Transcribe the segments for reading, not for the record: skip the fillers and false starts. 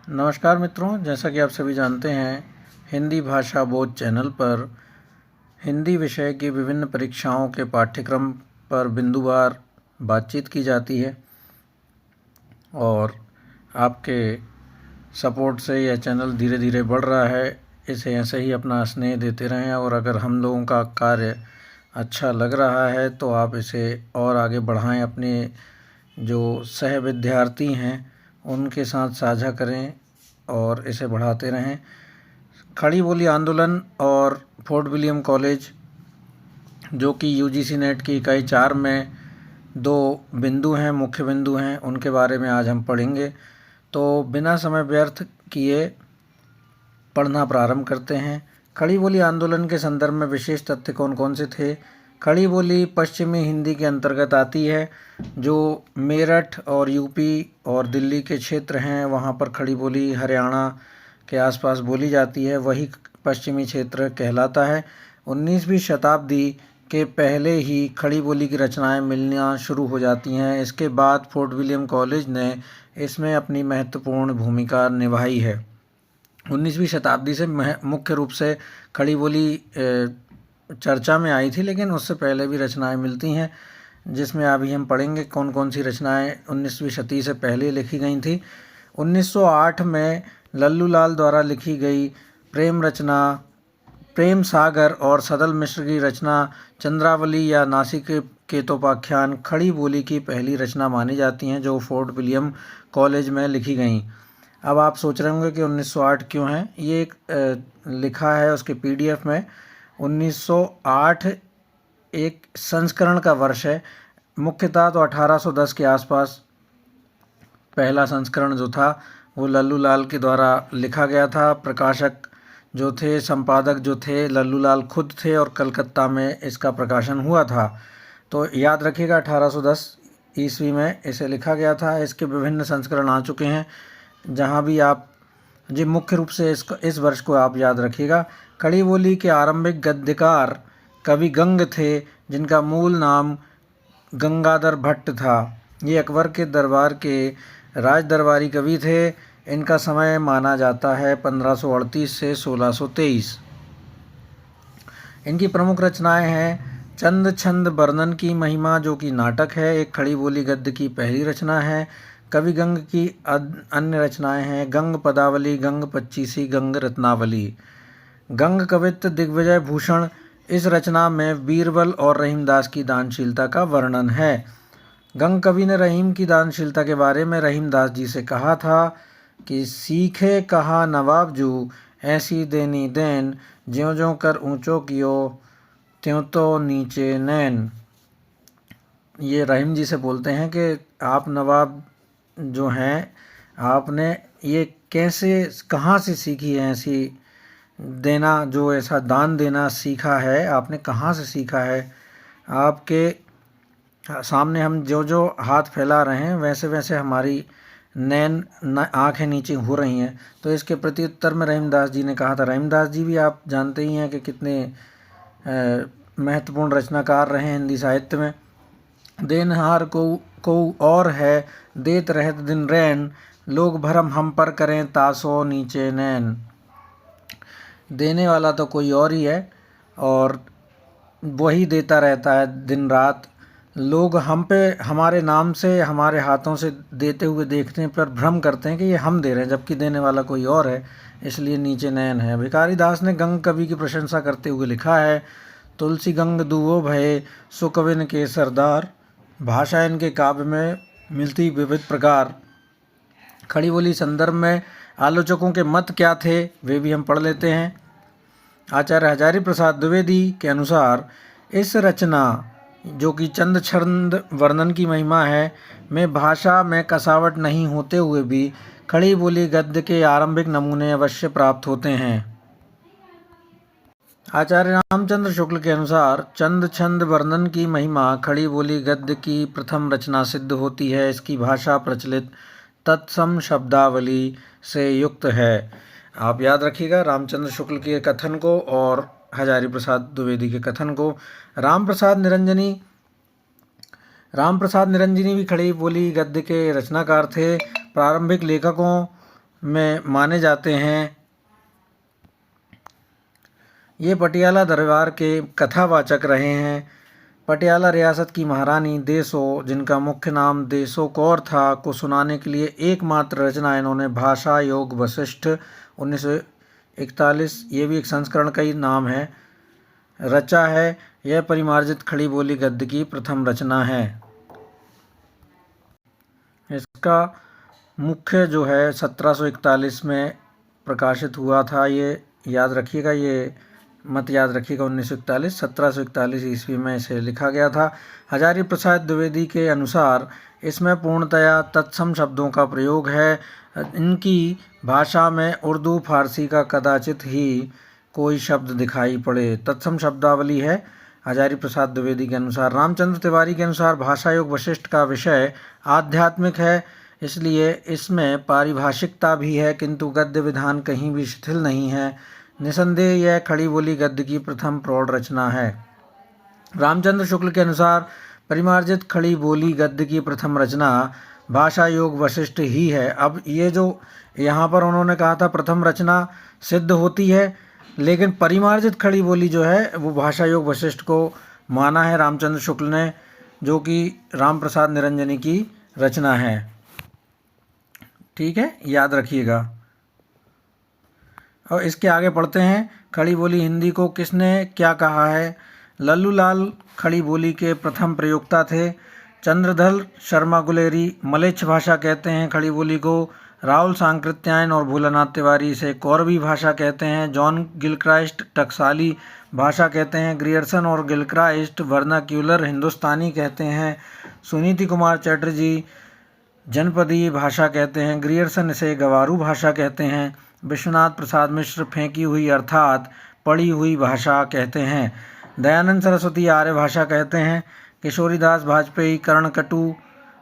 नमस्कार मित्रों, जैसा कि आप सभी जानते हैं, हिंदी भाषा बोध चैनल पर हिंदी विषय की विभिन्न परीक्षाओं के पाठ्यक्रम पर बिंदुवार बातचीत की जाती है और आपके सपोर्ट से यह चैनल धीरे धीरे बढ़ रहा है। इसे ऐसे ही अपना स्नेह देते रहें और अगर हम लोगों का कार्य अच्छा लग रहा है तो आप इसे और आगे बढ़ाएं, अपने जो सह विद्यार्थी हैं उनके साथ साझा करें और इसे बढ़ाते रहें। खड़ी बोली आंदोलन और फोर्ट विलियम कॉलेज, जो कि यूजीसी नेट की इकाई 4 में 2 बिंदु हैं, मुख्य बिंदु हैं, उनके बारे में आज हम पढ़ेंगे। तो बिना समय व्यर्थ किए पढ़ना प्रारंभ करते हैं। खड़ी बोली आंदोलन के संदर्भ में विशेष तथ्य कौन कौन से थे? खड़ी बोली पश्चिमी हिंदी के अंतर्गत आती है। जो मेरठ और यूपी और दिल्ली के क्षेत्र हैं वहाँ पर खड़ी बोली हरियाणा के आसपास बोली जाती है, वही पश्चिमी क्षेत्र कहलाता है। 19वीं शताब्दी के पहले ही खड़ी बोली की रचनाएं मिलना शुरू हो जाती हैं। इसके बाद फोर्ट विलियम कॉलेज ने इसमें अपनी महत्वपूर्ण भूमिका निभाई है। 19वीं शताब्दी से मुख्य रूप से खड़ी बोली चर्चा में आई थी, लेकिन उससे पहले भी रचनाएं मिलती हैं, जिसमें अभी हम पढ़ेंगे कौन कौन सी रचनाएं 19वीं शती से पहले लिखी गई थी। 1908 में लल्लू लाल द्वारा लिखी गई प्रेम रचना प्रेम सागर और सदल मिश्र की रचना चंद्रावली या नासिक केतोपाख्यान खड़ी बोली की पहली रचना मानी जाती हैं, जो फोर्ट विलियम कॉलेज में लिखी गई। अब आप सोच रहे होंगे कि 1908 क्यों है। ये एक लिखा है उसके पीडीएफ में। 1908 एक संस्करण का वर्ष है, मुख्यतः तो 1810 के आसपास पहला संस्करण जो था वो लल्लू लाल के द्वारा लिखा गया था। प्रकाशक जो थे, संपादक जो थे, लल्लू लाल खुद थे और कलकत्ता में इसका प्रकाशन हुआ था। तो याद रखिएगा 1810 ईस्वी में इसे लिखा गया था। इसके विभिन्न संस्करण आ चुके हैं। जहाँ भी आप जी मुख्य रूप से इस वर्ष को आप याद रखिएगा। खड़ी बोली के आरंभिक गद्यकार कवि गंग थे, जिनका मूल नाम गंगाधर भट्ट था। ये अकबर के दरबार के राज दरबारी कवि थे। इनका समय माना जाता है 1538 से 1623। इनकी प्रमुख रचनाएं हैं चंद छंद वर्णन की महिमा, जो कि नाटक है, एक खड़ी बोली गद्य की पहली रचना है। कवि गंग की अन्य रचनाएं हैं गंग पदावली, गंग पच्चीसी, गंग रत्नावली। गंग कवित्व दिग्विजय भूषण, इस रचना में बीरबल और रहीमदास की दानशीलता का वर्णन है। गंग कवि ने रहीम की दानशीलता के बारे में रहीमदास जी से कहा था कि सीखे कहा नवाब जू, ऐसी देनी देन, ज्यों ज्यों कर ऊंचो कियो, त्यों तो नीचे नैन। ये रहीम जी से बोलते हैं कि आप नवाब जो हैं, आपने ये कैसे कहाँ से सीखी है ऐसी देना, जो ऐसा दान देना सीखा है, आपने कहाँ से सीखा है? आपके सामने हम जो जो हाथ फैला रहे हैं वैसे वैसे हमारी नैन आँखें नीचे हो रही हैं। तो इसके प्रति उत्तर में रहीमदास जी ने कहा था। रहीमदास जी भी आप जानते ही हैं कि कितने महत्वपूर्ण रचनाकार रहे हैं हिंदी साहित्य में। देनहार को और है, देत रहत दिन रैन, लोग भरम हम पर करें तासो नीचे नैन। देने वाला तो कोई और ही है और वही देता रहता है दिन रात। लोग हम पे हमारे नाम से, हमारे हाथों से देते हुए देखने पर भ्रम करते हैं कि ये हम दे रहे हैं, जबकि देने वाला कोई और है, इसलिए नीचे नैन है। भिखारी दास ने गंग कवि की प्रशंसा करते हुए लिखा है तुलसी गंग दुओ भये, सो कविन के सरदार। भाषा इनके काव्य में मिलती विविध प्रकार। खड़ी बोली संदर्भ में आलोचकों के मत क्या थे, वे भी हम पढ़ लेते हैं। आचार्य हजारी प्रसाद द्विवेदी के अनुसार इस रचना, जो कि चंद छंद वर्णन की महिमा है, में भाषा में कसावट नहीं होते हुए भी खड़ी बोली गद्य के आरंभिक नमूने अवश्य प्राप्त होते हैं। आचार्य रामचंद्र शुक्ल के अनुसार चंद छंद वर्णन की महिमा खड़ी बोली गद्य की प्रथम रचना सिद्ध होती है। इसकी भाषा प्रचलित तत्सम शब्दावली से युक्त है। आप याद रखिएगा रामचंद्र शुक्ल के कथन को और हजारी प्रसाद द्विवेदी के कथन को। राम प्रसाद निरंजनी भी खड़ी बोली गद्य के रचनाकार थे। प्रारंभिक लेखकों में माने जाते हैं। ये पटियाला दरबार के कथावाचक रहे हैं। पटियाला रियासत की महारानी देसो, जिनका मुख्य नाम देसो कौर था, को सुनाने के लिए एकमात्र रचना इन्होंने भाषा योग वशिष्ठ 1941, ये भी एक संस्करण का ही नाम है, रचा है। यह परिमार्जित खड़ी बोली गद्य की प्रथम रचना है। इसका मुख्य जो है 1741 में प्रकाशित हुआ था। ये याद रखिएगा, ये मत याद रखिएगा 1941, 1741 ईस्वी में इसे लिखा गया था। हजारी प्रसाद द्विवेदी के अनुसार इसमें पूर्णतया तत्सम शब्दों का प्रयोग है। इनकी भाषा में उर्दू फारसी का कदाचित ही कोई शब्द दिखाई पड़े। तत्सम शब्दावली है हजारी प्रसाद द्विवेदी के अनुसार। रामचंद्र तिवारी के अनुसार भाषा योग वशिष्ठ का विषय आध्यात्मिक है, इसलिए इसमें पारिभाषिकता भी है, किंतु गद्य विधान कहीं भी शिथिल नहीं है। निसंदेह यह खड़ी बोली गद्य की प्रथम प्रौढ़ रचना है। रामचंद्र शुक्ल के अनुसार परिमार्जित खड़ी बोली गद्य की प्रथम रचना भाषा योग वशिष्ठ ही है। अब ये जो यहाँ पर उन्होंने कहा था प्रथम रचना सिद्ध होती है, लेकिन परिमार्जित खड़ी बोली जो है वो भाषा योग वशिष्ठ को माना है रामचंद्र शुक्ल ने, जो कि राम प्रसाद निरंजनी की रचना है। ठीक है, याद रखिएगा। और इसके आगे पढ़ते हैं। खड़ी बोली हिंदी को किसने क्या कहा है? लल्लू लाल खड़ी बोली के प्रथम प्रयोक्ता थे। चंद्रधर शर्मा गुलेरी मलेच्छ भाषा कहते हैं खड़ी बोली को। राहुल सांकृत्यायन और भोलानाथ तिवारी इसे कौरवी भाषा कहते हैं। जॉन गिलक्राइस्ट टकसाली भाषा कहते हैं। ग्रियर्सन और गिलक्राइस्ट वर्नाक्यूलर हिंदुस्तानी कहते हैं। सुनीति कुमार चैटर्जी जनपदीय भाषा कहते हैं। ग्रियर्सन इसे गवारू भाषा कहते हैं। विश्वनाथ प्रसाद मिश्र फेंकी हुई अर्थात पड़ी हुई भाषा कहते हैं। दयानंद सरस्वती आर्य भाषा कहते हैं। किशोरीदास वाजपेयी कर्णकटु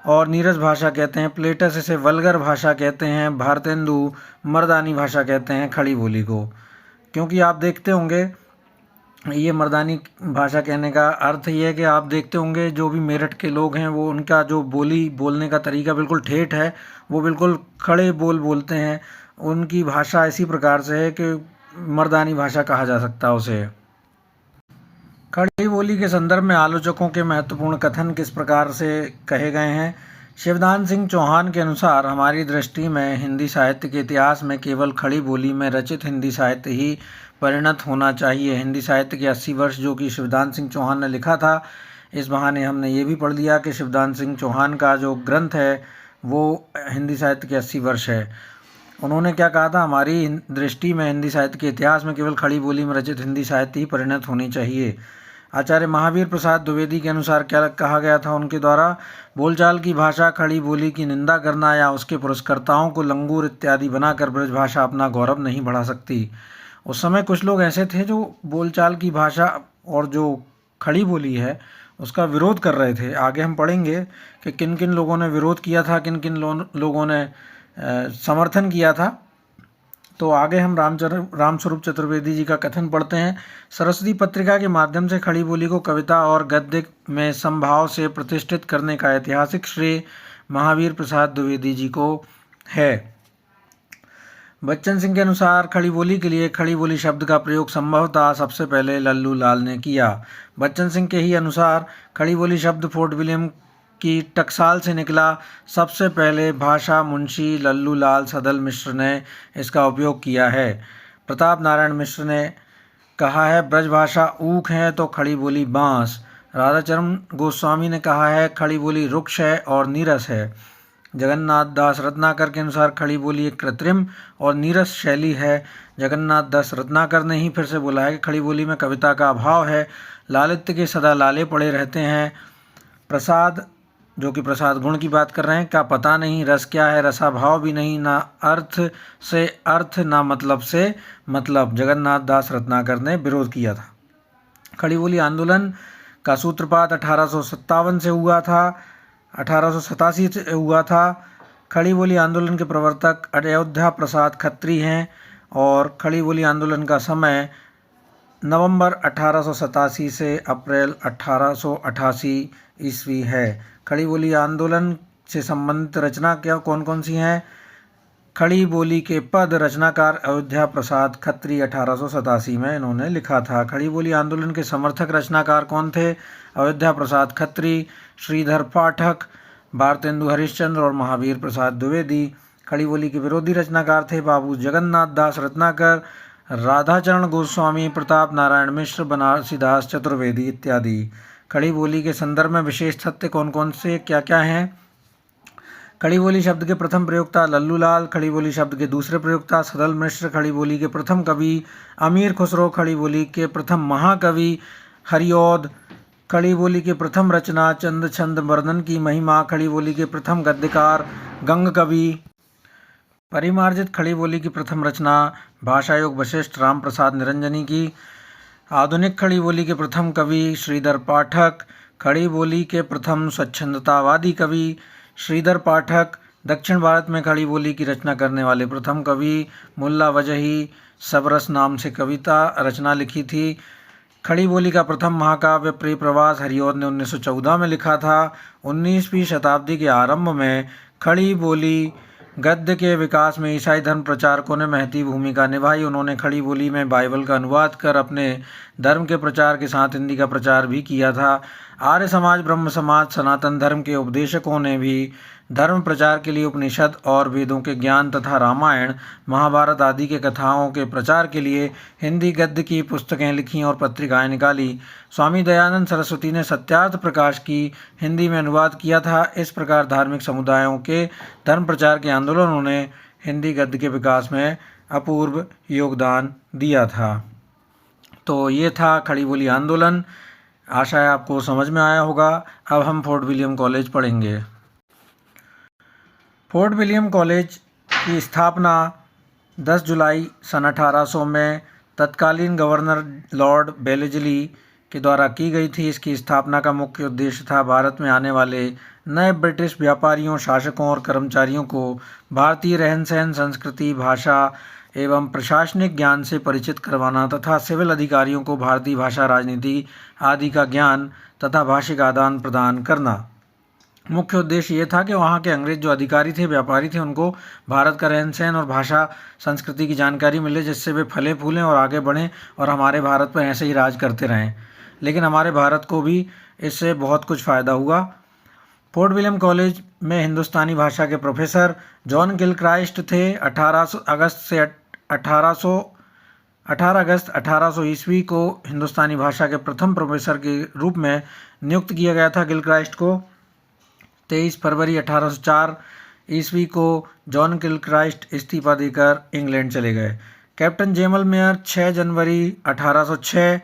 और नीरस भाषा कहते हैं। प्लेटस इसे वल्गर भाषा कहते हैं। भारतेंदु मर्दानी भाषा कहते हैं खड़ी बोली को। क्योंकि आप देखते होंगे, ये मर्दानी भाषा कहने का अर्थ ये है कि आप देखते होंगे जो भी मेरठ के लोग हैं वो उनका जो बोलने का तरीका बिल्कुल ठेठ है, वो बिल्कुल खड़े बोलते हैं। उनकी भाषा इसी प्रकार से है कि मर्दानी भाषा कहा जा सकता है उसे। खड़ी बोली के संदर्भ में आलोचकों के महत्वपूर्ण कथन किस प्रकार से कहे गए हैं? शिवदान सिंह चौहान के अनुसार हमारी दृष्टि में हिंदी साहित्य के इतिहास में केवल खड़ी बोली में रचित हिंदी साहित्य ही परिणत होना चाहिए। हिंदी साहित्य के 80 वर्ष जो कि शिवदान सिंह चौहान ने लिखा था, इस बहाने हमने ये भी पढ़ लिया कि शिवदान सिंह चौहान का जो ग्रंथ है वो हिंदी साहित्य के 80 वर्ष है। उन्होंने क्या कहा था? हमारी दृष्टि में हिंदी साहित्य के इतिहास में केवल खड़ी बोली में रचित हिंदी साहित्य ही परिणत होनी चाहिए। आचार्य महावीर प्रसाद द्विवेदी के अनुसार क्या कहा गया था उनके द्वारा? बोलचाल की भाषा खड़ी बोली की निंदा करना या उसके पुरस्कर्ताओं को लंगूर इत्यादि बनाकर ब्रजभाषा अपना गौरव नहीं बढ़ा सकती। उस समय कुछ लोग ऐसे थे जो बोलचाल की भाषा और जो खड़ी बोली है उसका विरोध कर रहे थे। आगे हम पढ़ेंगे कि किन किन लोगों ने विरोध किया था, किन किन लोगों ने समर्थन किया था। तो आगे हम रामस्वरूप चतुर्वेदी जी का कथन पढ़ते हैं। सरस्वती पत्रिका के माध्यम से खड़ी बोली को कविता और गद्य में समभाव से प्रतिष्ठित करने का ऐतिहासिक श्रेय महावीर प्रसाद द्विवेदी जी को है। बच्चन सिंह के अनुसार खड़ी बोली के लिए खड़ी बोली शब्द का प्रयोग संभवतः सबसे पहले लल्लू लाल ने किया। बच्चन सिंह के ही अनुसार खड़ी बोली शब्द फोर्ट विलियम की टकसाल से निकला। सबसे पहले भाषा मुंशी लल्लू लाल सदल मिश्र ने इसका उपयोग किया है। प्रताप नारायण मिश्र ने कहा है ब्रजभाषा ऊख है तो खड़ी बोली बांस। राधाचरण गोस्वामी ने कहा है खड़ी बोली रुक्ष है और नीरस है। जगन्नाथ दास रत्नाकर के अनुसार खड़ी बोली एक कृत्रिम और नीरस शैली है। जगन्नाथ दास रत्नाकर ने ही फिर से बोला है कि खड़ी बोली में कविता का अभाव है, लालित्य के सदा लाले पड़े रहते हैं। प्रसाद, जो कि प्रसाद गुण की बात कर रहे हैं, का पता नहीं रस क्या है, रसाभाव भी नहीं, ना अर्थ से अर्थ ना मतलब से मतलब। जगन्नाथ दास रत्नाकर ने विरोध किया था। खड़ी बोली आंदोलन का सूत्रपात 1857 से हुआ था, 1887 से हुआ था। खड़ी बोली आंदोलन के प्रवर्तक अयोध्या प्रसाद खत्री हैं और खड़ी बोली आंदोलन का समय नवंबर 1887 से अप्रैल 1888 ईस्वी है। खड़ी बोली आंदोलन से संबंधित रचना क्या कौन कौन सी हैं? खड़ी बोली के पद रचनाकार अयोध्या प्रसाद खत्री 1887 में इन्होंने लिखा था। खड़ी बोली आंदोलन के समर्थक रचनाकार कौन थे? अयोध्या प्रसाद खत्री, श्रीधर पाठक, भारतेंदु हरिश्चंद्र और महावीर प्रसाद द्विवेदी। खड़ी बोली के विरोधी रचनाकार थे बाबू जगन्नाथ दास रत्नाकर, राधाचरण गोस्वामी, प्रताप नारायण मिश्र, बनारसीदास चतुर्वेदी इत्यादि। खड़ी बोली के संदर्भ में विशेष तथ्य कौन कौन से क्या क्या हैं? खड़ी बोली शब्द के प्रथम प्रयोक्ता लल्लूलाल, खड़ी बोली शब्द के दूसरे प्रयोक्ता सदल मिश्र, खड़ी बोली के प्रथम कवि अमीर खुसरो, खड़ी बोली के प्रथम महाकवि हरिऔध, खड़ी बोली के प्रथम रचना चंद छंद वर्णन की महिमा, खड़ी बोली के प्रथम गद्यकार गंग कवि। परिमार्जित खड़ी बोली की प्रथम रचना भाषायोग वशिष्ठ राम प्रसाद निरंजनी की। आधुनिक खड़ी बोली के प्रथम कवि श्रीधर पाठक, खड़ी बोली के प्रथम स्वच्छंदतावादी कवि श्रीधर पाठक। दक्षिण भारत में खड़ी बोली की रचना करने वाले प्रथम कवि मुल्ला वजही सबरस नाम से कविता रचना लिखी थी। खड़ी बोली का प्रथम महाकाव्य प्रिय प्रवास हरिऔध ने 1914 में लिखा था। 19वीं शताब्दी के आरंभ में खड़ी बोली गद्य के विकास में ईसाई धर्म प्रचारकों ने महती भूमिका निभाई। उन्होंने खड़ी बोली में बाइबल का अनुवाद कर अपने धर्म के प्रचार के साथ हिंदी का प्रचार भी किया था। आर्य समाज, ब्रह्म समाज, सनातन धर्म के उपदेशकों ने भी धर्म प्रचार के लिए उपनिषद और वेदों के ज्ञान तथा रामायण महाभारत आदि के कथाओं के प्रचार के लिए हिंदी गद्य की पुस्तकें लिखीं और पत्रिकाएं निकाली। स्वामी दयानंद सरस्वती ने सत्यार्थ प्रकाश की हिंदी में अनुवाद किया था। इस प्रकार धार्मिक समुदायों के धर्म प्रचार के आंदोलनों ने हिंदी गद्य के विकास में अपूर्व योगदान दिया था। तो ये था खड़ी बोली आंदोलन। आशा है आपको समझ में आया होगा। अब हम फोर्ट विलियम कॉलेज पढ़ेंगे। फोर्ट विलियम कॉलेज की स्थापना 10 जुलाई सन 1800 में तत्कालीन गवर्नर लॉर्ड बेलेजली के द्वारा की गई थी। इसकी स्थापना का मुख्य उद्देश्य था भारत में आने वाले नए ब्रिटिश व्यापारियों, शासकों और कर्मचारियों को भारतीय रहन सहन, संस्कृति, भाषा एवं प्रशासनिक ज्ञान से परिचित करवाना तथा सिविल अधिकारियों को भारतीय भाषा, राजनीति आदि का ज्ञान तथा भाषिक आदान प्रदान करना। मुख्य उद्देश्य ये था कि वहाँ के अंग्रेज जो अधिकारी थे, व्यापारी थे, उनको भारत का रहन सहन और भाषा, संस्कृति की जानकारी मिले, जिससे वे फले फूलें और आगे बढ़ें और हमारे भारत पर ऐसे ही राज करते रहें। लेकिन हमारे भारत को भी इससे बहुत कुछ फ़ायदा हुआ। फोर्ट विलियम कॉलेज में हिंदुस्तानी भाषा के प्रोफेसर जॉन गिलक्राइस्ट थे। 18 अगस्त 1800 ईस्वी को हिंदुस्तानी भाषा के प्रथम प्रोफेसर के रूप में नियुक्त किया गया था गिलक्राइस्ट को। 23 फरवरी 1804 ईस्वी को जॉन गिलक्राइस्ट इस्तीफा देकर इंग्लैंड चले गए। कैप्टन जेमल मेयर 6 जनवरी 1806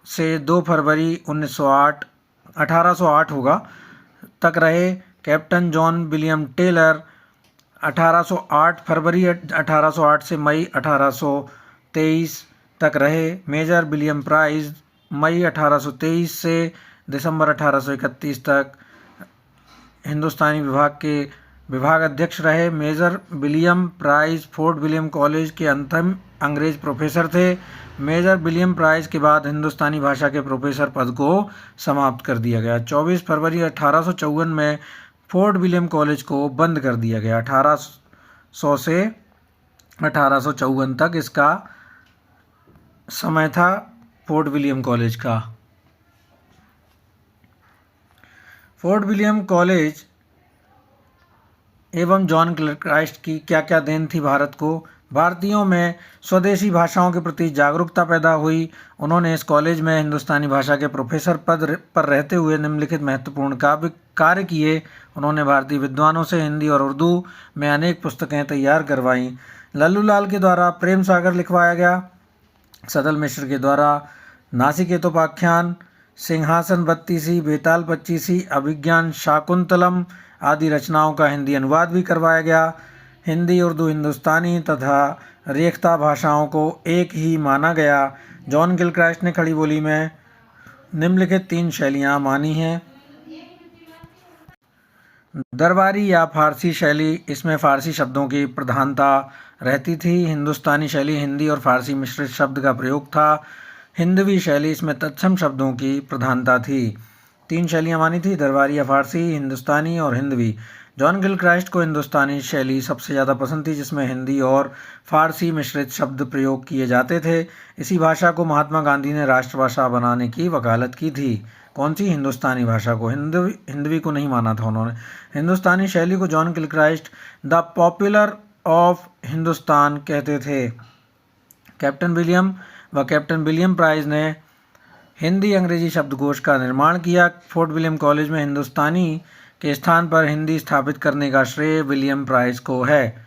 से 2 फरवरी 1808 होगा तक रहे। कैप्टन जॉन विलियम टेलर 1808 फरवरी 1808 से मई 1823 तक रहे। मेजर विलियम प्राइस मई 1823 से दिसंबर 1831 तक हिंदुस्तानी विभाग के विभाग अध्यक्ष रहे। Major William Price Fort William college के अंतिम अंग्रेज प्रोफेसर थे। मेजर विलियम प्राइस के बाद हिंदुस्तानी भाषा के प्रोफेसर पद को समाप्त कर दिया गया। 24 फरवरी 1854 में फोर्ट विलियम कॉलेज को बंद कर दिया गया। 1800 से 1854 तक इसका समय था फोर्ट विलियम कॉलेज का। फोर्ट विलियम कॉलेज एवं जॉन गिलक्राइस्ट की क्या क्या देन थी भारत को? भारतीयों में स्वदेशी भाषाओं के प्रति जागरूकता पैदा हुई। उन्होंने इस कॉलेज में हिंदुस्तानी भाषा के प्रोफेसर पद पर रहते हुए निम्नलिखित महत्वपूर्ण कार्य किए। उन्होंने भारतीय विद्वानों से हिंदी और उर्दू में अनेक पुस्तकें तैयार करवाईं। लल्लूलाल के द्वारा प्रेम सागर लिखवाया गया। सदल मिश्र के द्वारा नासिकेतोपाख्यान, सिंहासन बत्तीसी, बेताल पच्चीसी, अभिज्ञान शाकुंतलम आदि रचनाओं का हिंदी अनुवाद भी करवाया गया। हिंदी, उर्दू, हिंदुस्तानी तथा रेख्ता भाषाओं को एक ही माना गया। जॉन गिलक्राइस्ट ने खड़ी बोली में निम्नलिखित 3 शैलियाँ मानी हैं। दरबारी या फारसी शैली, इसमें फारसी शब्दों की प्रधानता रहती थी। हिंदुस्तानी शैली, हिंदी और फारसी मिश्रित शब्द का प्रयोग था। हिंदवी शैली, इसमें तत्सम शब्दों की प्रधानता थी। 3 शैलियाँ मानी थी, दरबारी या फारसी, हिंदुस्तानी और हिंदवी। जॉन गिलक्राइस्ट को हिंदुस्तानी शैली सबसे ज़्यादा पसंद थी, जिसमें हिंदी और फारसी मिश्रित शब्द प्रयोग किए जाते थे। इसी भाषा को महात्मा गांधी ने राष्ट्रभाषा बनाने की वकालत की थी। कौन सी? हिंदुस्तानी भाषा को। हिंदवी को नहीं माना था उन्होंने। हिंदुस्तानी शैली को John Gilchrist the popular of Hindustan कहते थे। कैप्टन विलियम प्राइस ने हिंदी अंग्रेजी शब्दकोश का निर्माण किया। फोर्ट विलियम कॉलेज में हिंदुस्तानी के स्थान पर हिंदी स्थापित करने का श्रेय विलियम प्राइस को है।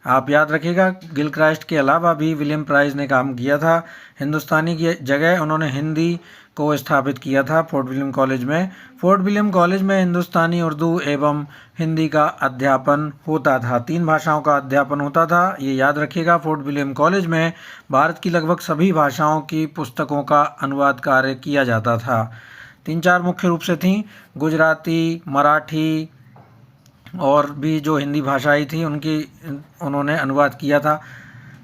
आप याद रखिएगा, गिलक्राइस्ट के अलावा भी विलियम प्राइस ने काम किया था। हिंदुस्तानी की जगह उन्होंने हिंदी को स्थापित किया था फोर्ट विलियम कॉलेज में। फोर्ट विलियम कॉलेज में हिंदुस्तानी, उर्दू एवं हिंदी का अध्यापन होता था। 3 भाषाओं का अध्यापन होता था, ये याद रखिएगा। फोर्ट विलियम कॉलेज में भारत की लगभग सभी भाषाओं की पुस्तकों का अनुवाद कार्य किया जाता था। 3-4 मुख्य रूप से थीं, गुजराती, मराठी और भी जो हिंदी भाषाएं थी उन्होंने अनुवाद किया था।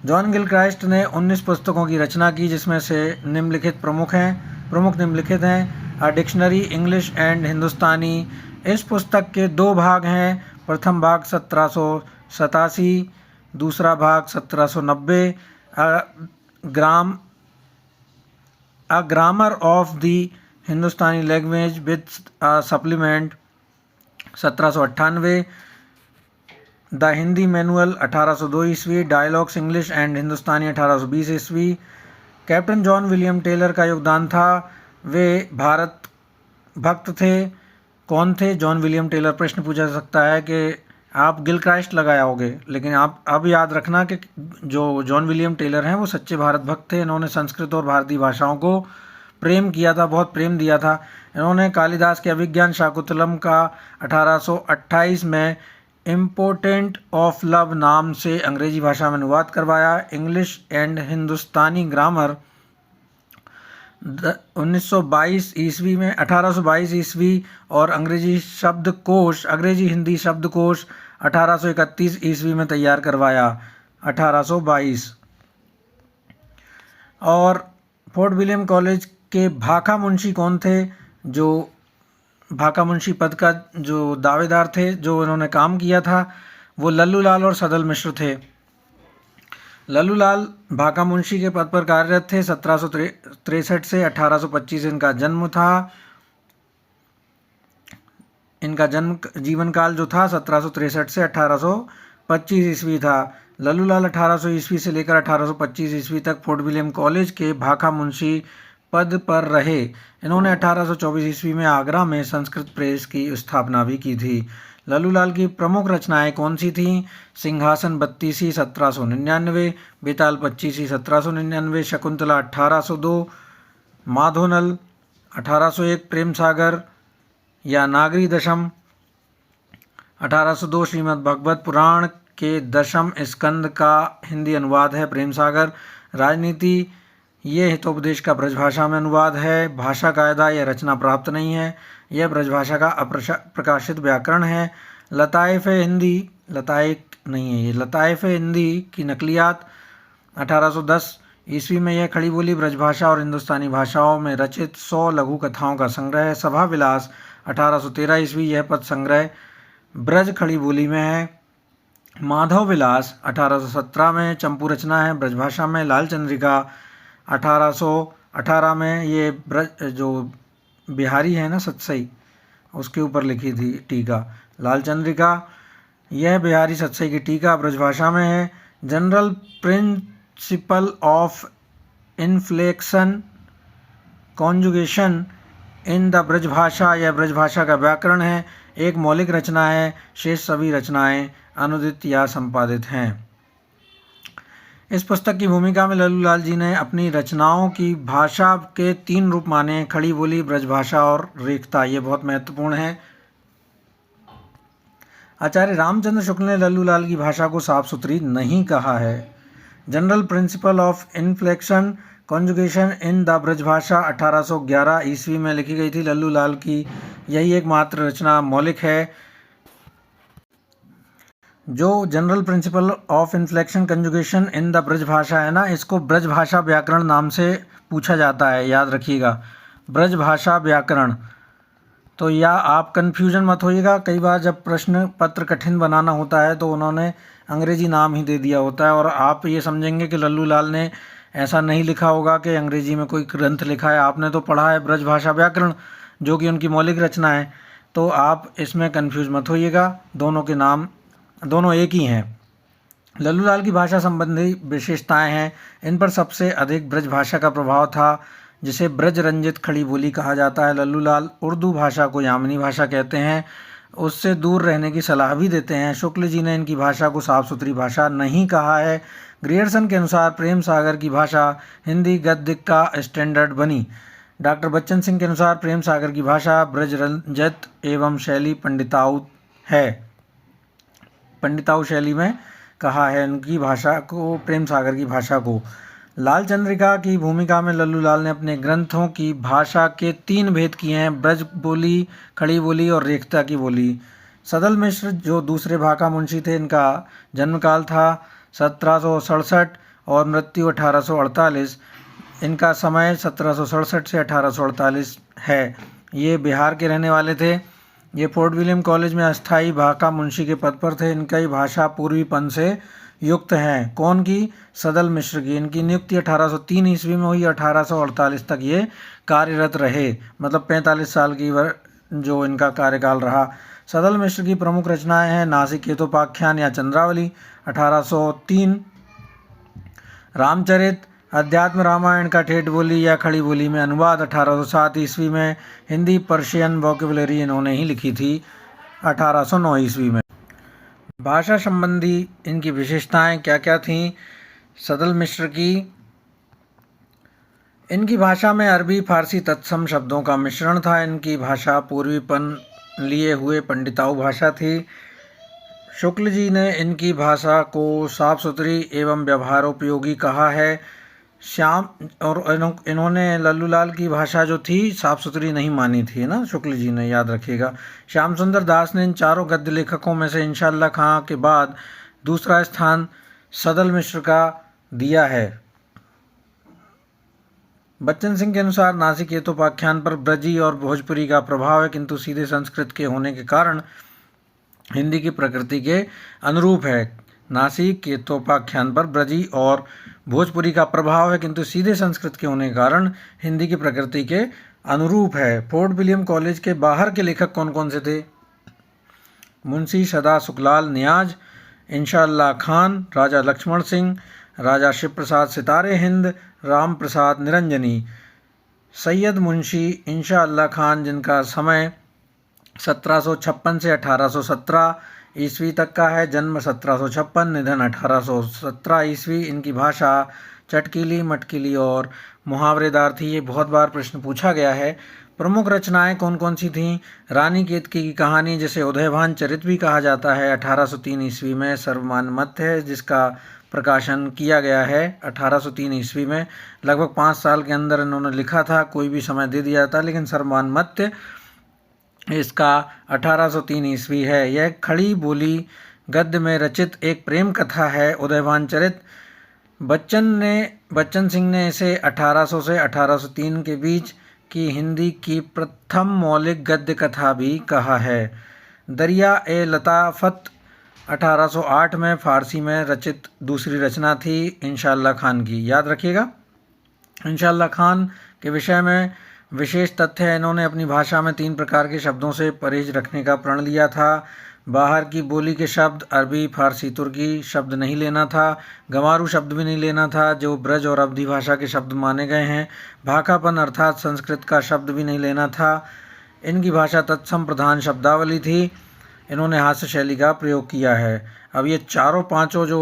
जॉन गिलक्राइस्ट ने 19 पुस्तकों की रचना की, जिसमें से प्रमुख निम्नलिखित हैं। अ डिक्शनरी इंग्लिश एंड हिंदुस्तानी। इस पुस्तक के 2 भाग हैं। प्रथम भाग 1787, दूसरा भाग 1790। A grammar of the Hindustani language with supplement 1798। The Hindi manual 1802 ईस्वी। डायलॉग्स इंग्लिश एंड हिंदुस्तानी 1820 ईस्वी। कैप्टन जॉन विलियम टेलर का योगदान था। वे भारत भक्त थे। कौन थे जॉन विलियम टेलर? प्रश्न पूछा जा सकता है कि आप गिलक्राइस्ट लगाए होगे, लेकिन आप अब याद रखना कि जो जॉन विलियम टेलर हैं वो सच्चे भारत भक्त थे। इन्होंने संस्कृत और भारतीय भाषाओं को प्रेम किया था, बहुत प्रेम दिया था। इन्होंने कालिदास के अभिज्ञान शाकुंतलम का 1828 में इम्पोर्टेंट ऑफ लव नाम से अंग्रेजी भाषा में अनुवाद करवाया। इंग्लिश एंड हिंदुस्तानी ग्रामर 1822 ईस्वी और अंग्रेजी हिंदी शब्दकोश 1831 ईस्वी में तैयार करवाया। 1822। और फोर्ट विलियम कॉलेज के भाखा मुंशी कौन थे? जो भाका मुंशी पद का जो दावेदार थे, जो इन्होंने काम किया था, वो लल्लू लाल और सदल मिश्र थे। लल्लू लाल भाका मुंशी के पद पर कार्यरत थे। 1763 से 1825 इनका जन्म था। इनका जीवन काल जो था 1763 से 1825 ईस्वी था। लल्लू लाल 1800 ईस्वी से लेकर 1825 ईस्वी तक फोर्ट विलियम कॉलेज के भाका मुंशी पद पर रहे। इन्होंने 1824 ईस्वी में आगरा में संस्कृत प्रेस की स्थापना भी की थी। लल्लू लाल की प्रमुख रचनाएं कौन सी थीं? सिंहासन 32 1799, बेताल 25 1799, शकुंतला 1802, माधोनल 1801, प्रेम सागर या नागरी दशम 1802, श्रीमद् भगवत पुराण के 10वें स्कंद का हिंदी अनुवाद है प्रेम सागर। राजनीति, ये हितोपदेश का ब्रजभाषा में अनुवाद है। भाषा कायदा, यह रचना प्राप्त नहीं है, यह ब्रजभाषा का अप्रकाशित व्याकरण है। लताइफ हिंदी की नकलियात 1810 ईस्वी में, यह खड़ी बोली ब्रजभाषा और हिंदुस्तानी भाषाओं में रचित 100 लघु कथाओं का संग्रह है। सभा विलास 1813 ईस्वी, यह पद संग्रह ब्रज खड़ी बोली में है। माधव विलास 1817 में चंपू रचना है ब्रजभाषा में। लाल चंद्रिका 1818 में, ये ब्रज जो बिहारी है ना सतसई, उसके ऊपर लिखी थी टीका। लाल चंद्रिका, यह बिहारी सतसई की टीका ब्रजभाषा में है। General principle of inflection conjugation in the Brajbhasha, यह ब्रजभाषा का व्याकरण है। एक मौलिक रचना है, शेष सभी रचनाएं अनुदित या संपादित हैं। इस पुस्तक की भूमिका में लल्लू लाल जी ने अपनी रचनाओं की भाषा के 3 रूप माने, खड़ी बोली, ब्रजभाषा और रेखता। ये बहुत महत्वपूर्ण है। आचार्य रामचंद्र शुक्ल ने लल्लू लाल की भाषा को साफ सुथरी नहीं कहा है। General principle of inflection conjugation in the Brajbhasha 1811 ईस्वी में लिखी गई थी। लल्लू लाल की यही एकमात्र रचना मौलिक है। जो general principle of inflection conjugation in the Brajbhasha है ना, इसको ब्रजभाषा व्याकरण नाम से पूछा जाता है, याद रखिएगा। ब्रजभाषा व्याकरण तो या आप कन्फ्यूजन मत होइएगा, कई बार जब प्रश्न पत्र कठिन बनाना होता है तो उन्होंने अंग्रेजी नाम ही दे दिया होता है और आप ये समझेंगे कि लल्लू लाल ने ऐसा नहीं लिखा होगा कि अंग्रेजी में कोई ग्रंथ लिखा है। आपने तो पढ़ा है ब्रजभाषा व्याकरण, जो कि उनकी मौलिक रचना है, तो आप इसमें कन्फ्यूज मत होइएगा, दोनों के नाम दोनों एक ही हैं। लल्लू लाल की भाषा संबंधी विशेषताएं हैं। इन पर सबसे अधिक ब्रज भाषा का प्रभाव था, जिसे ब्रज रंजित खड़ी बोली कहा जाता है। लल्लू लाल उर्दू भाषा को यामिनी भाषा कहते हैं, उससे दूर रहने की सलाह भी देते हैं। शुक्ल जी ने इनकी भाषा को साफ सुथरी भाषा नहीं कहा है। ग्रियर्सन के अनुसार प्रेम सागर की भाषा हिंदी गद्य का स्टैंडर्ड बनी। डॉक्टर बच्चन सिंह के अनुसार प्रेम सागर की भाषा ब्रज रंजित एवं शैली पंडिताऊ है। पंडिताऊ शैली में कहा है उनकी भाषा को, प्रेम सागर की भाषा को। लाल चंद्रिका की भूमिका में लल्लू लाल ने अपने ग्रंथों की भाषा के 3 भेद किए हैं: ब्रज बोली, खड़ी बोली और रेखता की बोली। सदल मिश्र जो दूसरे भाका मुंशी थे, इनका जन्मकाल था 1767 और मृत्यु 1848। इनका समय 1767 से 1848 है। ये बिहार के रहने वाले थे। ये फोर्ट विलियम कॉलेज में अस्थाई भाका मुंशी के पद पर थे। इनकी भाषा पूर्वीपन से युक्त हैं। कौन की? सदल मिश्र की। इनकी नियुक्ति 1803 ईस्वी में हुई। 1848 तक ये कार्यरत रहे, मतलब 45 साल की जो इनका कार्यकाल रहा। सदल मिश्र की प्रमुख रचनाएं हैं नासिकेतोपाख्यान या चंद्रावली 1803, रामचरित, अध्यात्म रामायण का ठेठ बोली या खड़ी बोली में अनुवाद 1807 ईस्वी में, हिंदी पर्शियन वोकेबुलरी इन्होंने ही लिखी थी 1809 ईस्वी में। भाषा संबंधी इनकी विशेषताएं क्या क्या थीं सदल मिश्र की? इनकी भाषा में अरबी फारसी तत्सम शब्दों का मिश्रण था। इनकी भाषा पूर्वीपन लिए हुए पंडिताऊ भाषा थी। शुक्ल जी ने इनकी भाषा को साफ सुथरी एवं व्यवहारोपयोगी कहा है। श्याम और इन्होंने लल्लू लाल की भाषा जो थी साफ सुथरी नहीं मानी थी ना, शुक्ल जी ने, याद रखिएगा। श्याम सुंदर दास ने इन चारों गद्य लेखकों में से इंशाअल्लाह खां के बाद दूसरा स्थान सदल मिश्र का दिया है। बच्चन सिंह के अनुसार नासिकेतोपाख्यान पर ब्रजी और भोजपुरी का प्रभाव है, किंतु सीधे संस्कृत के होने के कारण हिंदी की प्रकृति के अनुरूप है। नासिकेतोपाख्यान पर ब्रजी और भोजपुरी का प्रभाव है, किंतु सीधे संस्कृत के होने के कारण हिंदी की प्रकृति के अनुरूप है। फोर्ट विलियम कॉलेज के बाहर के लेखक कौन कौन से थे? मुंशी सदा सुखलाल नियाज, इंशाअल्लाह खान, राजा लक्ष्मण सिंह, राजा शिव प्रसाद सितारे हिंद, राम प्रसाद निरंजनी। सैयद मुंशी इंशाअल्लाह खान, जिनका समय 1756 से 1817 ईस्वी तक का है, जन्म 1756, निधन 1817 ईस्वी। इनकी भाषा चटकीली, मटकीली और मुहावरेदार थी। ये बहुत बार प्रश्न पूछा गया है। प्रमुख रचनाएं कौन कौन सी थीं? रानी केतकी की कहानी, जिसे उदयभान चरित भी कहा जाता है, 1803 ईस्वी में सर्वमान्यमत है, जिसका प्रकाशन किया गया है 1803 ईस्वी में। लगभग 5 साल के अंदर इन्होंने लिखा था, कोई भी समय दे दिया था, लेकिन सर्वमान्यमत इसका 1803 ईस्वी है। यह खड़ी बोली गद्य में रचित एक प्रेम कथा है, उदयभान चरित। बच्चन सिंह ने इसे 1800 से 1803 के बीच की हिंदी की प्रथम मौलिक गद्य कथा भी कहा है। दरिया ए लताफत 1808 में फारसी में रचित दूसरी रचना थी इंशाअल्लाह खान की, याद रखिएगा। इंशाअल्लाह खान के विषय में विशेष तथ्य है, इन्होंने अपनी भाषा में 3 प्रकार के शब्दों से परहेज रखने का प्रण लिया था। बाहर की बोली के शब्द, अरबी, फारसी, तुर्की शब्द नहीं लेना था। गंवारू शब्द भी नहीं लेना था, जो ब्रज और अवधी भाषा के शब्द माने गए हैं। भाकापन अर्थात संस्कृत का शब्द भी नहीं लेना था। इनकी भाषा तत्सम प्रधान शब्दावली थी। इन्होंने हास्य शैली का प्रयोग किया है। अब ये चारों पांचों जो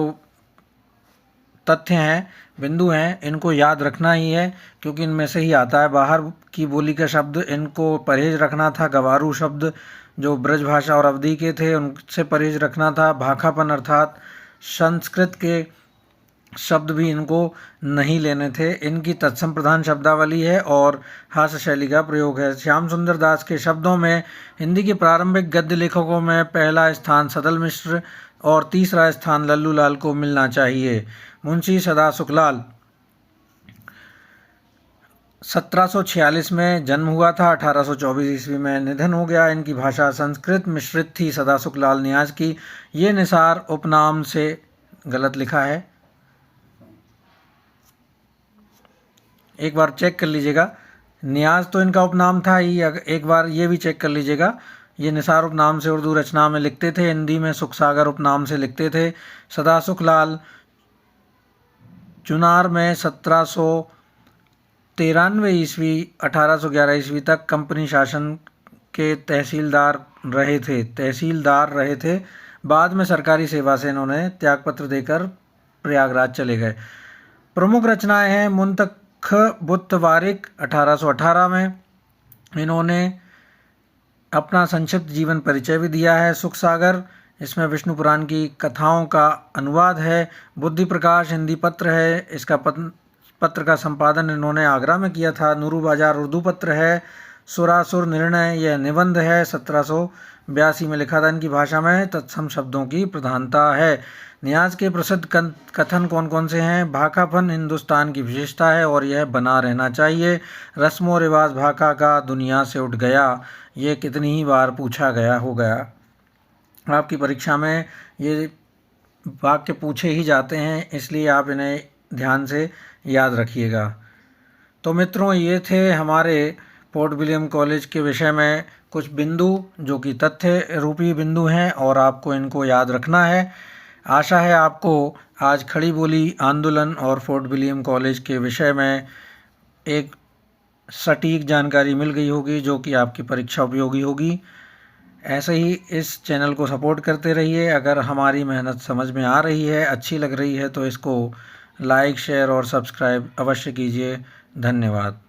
तथ्य हैं, बिंदु हैं, इनको याद रखना ही है, क्योंकि इनमें से ही आता है। बाहर की बोली का शब्द, इनको परहेज रखना था। गंवारू शब्द जो ब्रज भाषा और अवधी के थे, उनसे परहेज रखना था। भाखापन अर्थात संस्कृत के शब्द भी इनको नहीं लेने थे। इनकी तत्सम प्रधान शब्दावली है और हास्य शैली का प्रयोग है। श्याम सुंदर दास के शब्दों में हिंदी के प्रारंभिक गद्य लेखकों में पहला स्थान सदल मिश्र और तीसरा स्थान लल्लू लाल को मिलना चाहिए। मुंशी सदा सुखलाल 1746 में जन्म हुआ था, 1824 ईस्वी में निधन हो गया। इनकी भाषा संस्कृत मिश्रित थी सदासुख लाल नियाज़ की। ये निसार उपनाम से गलत लिखा है, एक बार चेक कर लीजिएगा। नियाज़ तो इनका उपनाम था ही, एक बार ये भी चेक कर लीजिएगा। ये निसार उपनाम से उर्दू रचना में लिखते थे, हिंदी में सुखसागर उपनाम से लिखते थे। सदासुख लाल चुनार में 1793 ईस्वी 1811 ईस्वी तक कंपनी शासन के तहसीलदार रहे थे। बाद में सरकारी सेवा से इन्होंने त्यागपत्र देकर प्रयागराज चले गए। प्रमुख रचनाएं हैं मुंतखबुत वारिक 1818 में। इन्होंने अपना संक्षिप्त जीवन परिचय भी दिया है। सुखसागर, इसमें विष्णु पुराण की कथाओं का अनुवाद है। बुद्धि प्रकाश हिंदी पत्र है, इसका पत्र का संपादन इन्होंने आगरा में किया था। नूरू बाजार उर्दू पत्र है। सुरासुर निर्णय, यह निबंध है, 1782 में लिखा था। इनकी भाषा में तत्सम शब्दों की प्रधानता है। नियाज़ के प्रसिद्ध कथन कौन कौन से हैं? भाखापन हिंदुस्तान की विशेषता है और यह बना रहना चाहिए। रस्मो रिवाज भाखा का दुनिया से उठ गया, ये कितनी ही बार पूछा गया हो गया। आपकी परीक्षा में ये वाक्य पूछे ही जाते हैं, इसलिए आप इन्हें ध्यान से याद रखिएगा। तो मित्रों, ये थे हमारे फोर्ट विलियम कॉलेज के विषय में कुछ बिंदु जो कि तथ्य रूपी बिंदु हैं और आपको इनको याद रखना है। आशा है आपको आज खड़ी बोली आंदोलन और फोर्ट विलियम कॉलेज के विषय में एक सटीक जानकारी मिल गई होगी जो कि आपकी परीक्षा उपयोगी होगी। ऐसे ही इस चैनल को सपोर्ट करते रहिए। अगर हमारी मेहनत समझ में आ रही है, अच्छी लग रही है, तो इसको लाइक, शेयर और सब्सक्राइब अवश्य कीजिए। धन्यवाद।